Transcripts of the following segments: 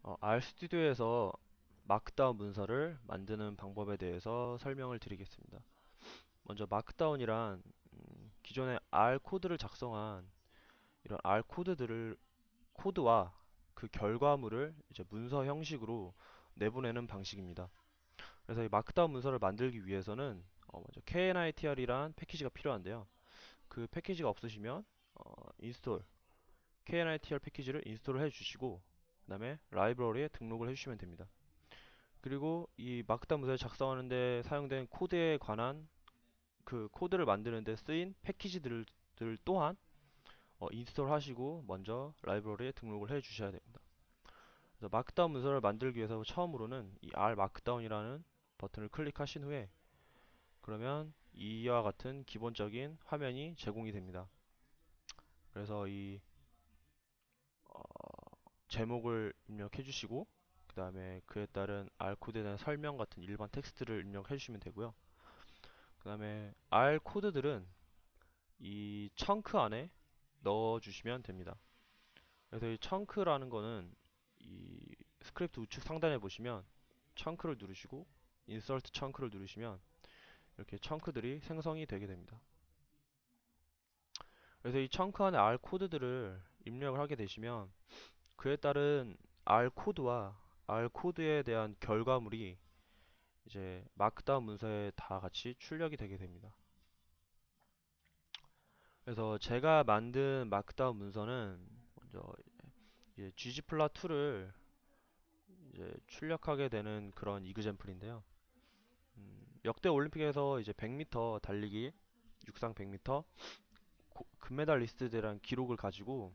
RStudi오에서 마크다운 문서를 만드는 방법에 대해서 설명을 드리겠습니다. 먼저 마크다운이란 기존의 R 코드를 작성한 이런 R 코드와 그 결과물을 이제 문서 형식으로 내보내는 방식입니다. 그래서 이 마크다운 문서를 만들기 위해서는 먼저 kniter이란 패키지가 필요한데요. 그 패키지가 없으시면 인스톨 kniter 패키지를 인스톨을 해주시고 그 다음에 라이브러리에 등록을 해주시면 됩니다. 그리고 이 마크다운 문서를 작성하는데 사용된 코드에 관한 그 코드를 만드는데 쓰인 패키지들 또한 인스톨 하시고 먼저 라이브러리에 등록을 해 주셔야 됩니다. 그래서 마크다운 문서를 만들기 위해서 처음으로는 이 R 마크다운이라는 버튼을 클릭하신 후에 그러면 이와 같은 기본적인 화면이 제공이 됩니다. 그래서 이 어, 제목을 입력해 주시고 그 다음에 그에 따른 R 코드에 대한 설명 같은 일반 텍스트를 입력해 주시면 되고요. 그 다음에 R 코드들은 이 청크 안에 넣어주시면 됩니다. 그래서 이 청크라는 거는 이 스크립트 우측 상단에 보시면 청크를 누르시고 인서트 청크를 누르시면 이렇게 청크들이 생성이 되게 됩니다. 그래서 이 청크 안에 R 코드들을 입력을 하게 되시면 그에 따른 R 코드와 R 코드에 대한 결과물이 이제 마크다운 문서에 다 같이 출력이 되게 됩니다. 그래서 제가 만든 마크다운 문서는 먼저 이제 ggplot2를 이제 출력하게 되는 그런 이그젬플인데요. 역대 올림픽에서 이제 100m 달리기 육상 100m 금메달리스트들한 기록을 가지고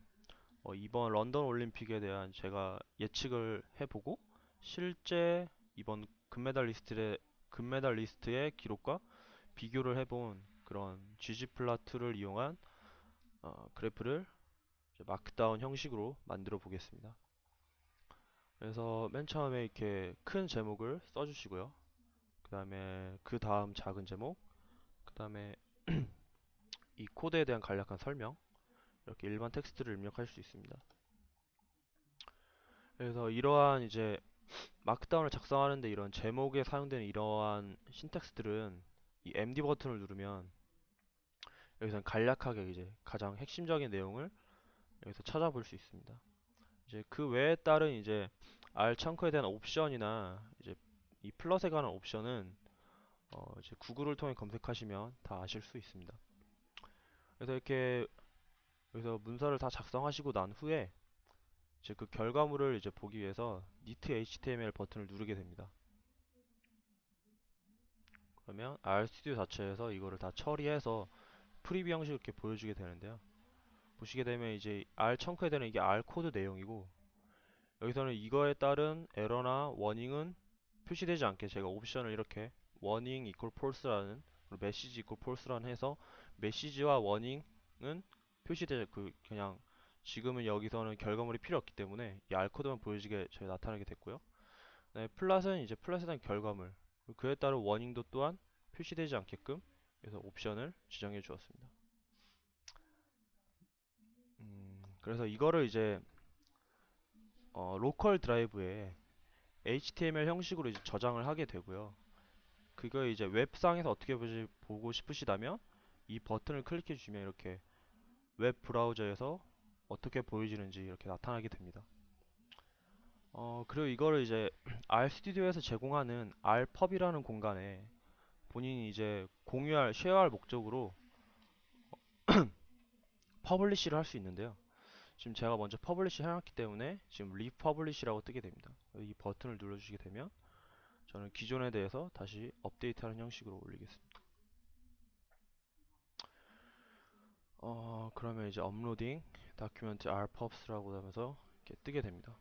이번 런던 올림픽에 대한 제가 예측을 해보고 실제 이번 금메달리스트의 기록과 비교를 해본 그런 ggplot2를 이용한 그래프를 마크다운 형식으로 만들어 보겠습니다. 그래서 맨 처음에 이렇게 큰 제목을 써주시고요. 그 다음에 그 다음 작은 제목, 그 다음에 이 코드에 대한 간략한 설명, 이렇게 일반 텍스트를 입력할 수 있습니다. 그래서 이러한 이제 마크다운을 작성하는데 이런 제목에 사용되는 이러한 신텍스들은 이 MD 버튼을 누르면 여기서 간략하게 이제 가장 핵심적인 내용을 여기서 찾아볼 수 있습니다. 이제 그 외에 따른 이제 R 청크에 대한 옵션이나 이제 이 플러스에 관한 옵션은 이제 구글을 통해 검색하시면 다 아실 수 있습니다. 그래서 이렇게 여기서 문서를 다 작성하시고 난 후에 이제 그 결과물을 이제 보기 위해서 knit html 버튼을 누르게 됩니다. 그러면 RStudio 자체에서 이거를 다 처리해서 프리뷰 형식으로 이렇게 보여주게 되는데요. 보시게 되면 이제 R 청크에 대한 이게 R 코드 내용이고 여기서는 이거에 따른 에러나 워닝은 표시되지 않게 제가 옵션을 이렇게 warning equal false라는 메시지 equal false라는 해서 메시지와 워닝은 표시되지 그냥 지금은 여기서는 결과물이 필요 없기 때문에 이 R 코드만 보여지게 저희 나타나게 됐고요. 네, 플랫은 이제 플랫에 대한 결과물 그에 따른 워닝도 또한 표시되지 않게끔 그래서 옵션을 지정해 주었습니다. 그래서 이거를 이제 로컬 드라이브에 HTML 형식으로 이제 저장을 하게 되고요. 그거 이제 웹상에서 어떻게 보고 싶으시다면 이 버튼을 클릭해 주시면 이렇게 웹 브라우저에서 어떻게 보여지는지 이렇게 나타나게 됩니다. 그리고 이거를 이제 RStudio에서 제공하는 RPub이라는 공간에 본인이 이제 공유할, 쉐어할 목적으로 퍼블리시를 할 수 있는데요. 지금 제가 먼저 퍼블리시 해놨기 때문에 지금 리퍼블리시라고 뜨게 됩니다. 이 버튼을 눌러주시게 되면 저는 기존에 대해서 다시 업데이트하는 형식으로 올리겠습니다. 그러면 이제 업로딩 다큐멘트 rpubs라고 하면서 이렇게 뜨게 됩니다.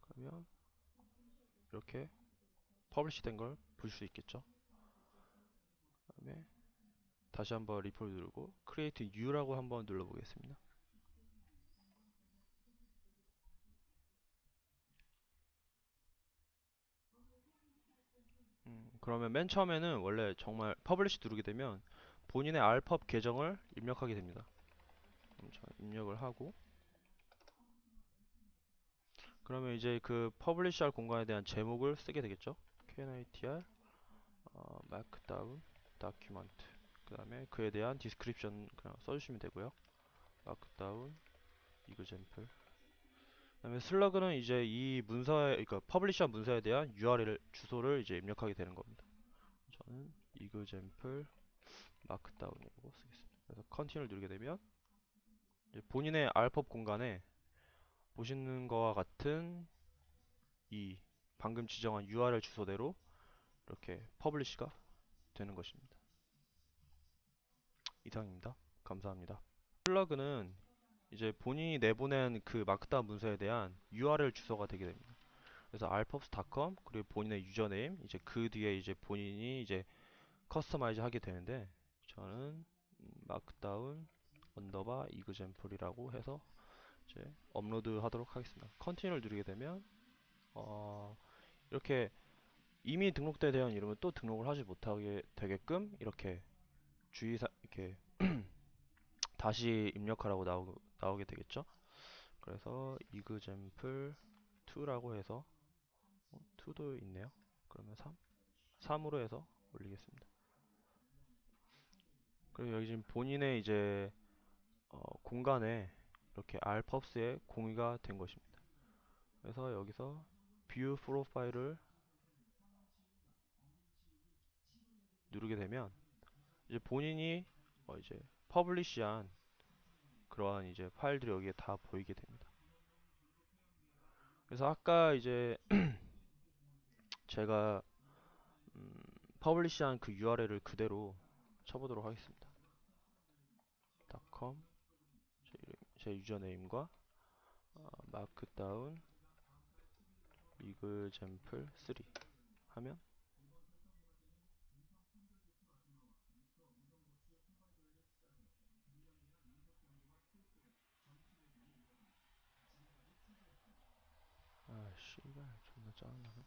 그러면 이렇게 퍼블리시 된 걸 볼 수 있겠죠. 그다음에 다시 한번 리플 누르고 create new라고 한번 눌러보겠습니다. 그러면 맨 처음에는 원래 정말 퍼블리시 누르게 되면 본인의 rpub 계정을 입력하게 됩니다. 그럼 저 입력을 하고 그러면 이제 그 퍼블리시할 공간에 대한 제목을 쓰게 되겠죠. knitr markdown document. 그 다음에 그에 대한 디스크립션 그냥 써주시면 되고요. markdown example. 그다음에 슬러그는 이제 이 문서에, 그러니까 퍼블리시한 문서에 대한 URL 주소를 이제 입력하게 되는 겁니다. 저는 example markdown이라고 쓰겠습니다. 그래서 컨티뉴를 누르게 되면 이제 본인의 알법 공간에 보시는 거와 같은 이 방금 지정한 URL 주소대로 이렇게 퍼블리시가 되는 것입니다. 이상입니다. 감사합니다. 슬러그는 이제 본인이 내보낸 그 마크다운 문서에 대한 URL 주소가 되게 됩니다. 그래서 alpops.com 그리고 본인의 유저네임 이제 그 뒤에 이제 본인이 이제 커스터마이즈 하게 되는데 저는 마크다운 언더바 example이라고 해서 이제 업로드 하도록 하겠습니다. 컨티뉴를 누르게 되면 이렇게 이미 등록돼 대한 이름을 또 등록을 하지 못하게 되게끔 이렇게 주의사 이렇게 다시 입력하라고 나오게 되겠죠. 그래서 example 2라고 해서 2도 있네요. 그러면 3으로 해서 올리겠습니다. 그리고 여기 지금 본인의 이제 공간에 이렇게 alpubs에 공유가 된 것입니다. 그래서 여기서 view 프로파일을 누르게 되면 이제 본인이 이제 퍼블리시한 그러한 이제 파일들이 여기에 다 보이게 됩니다. 그래서 아까 이제 제가 퍼블리시한 그 URL을 그대로 쳐보도록 하겠습니다. .com 제 유저네임과 markdown example 3 하면 아 씨발 존나 짜증나네.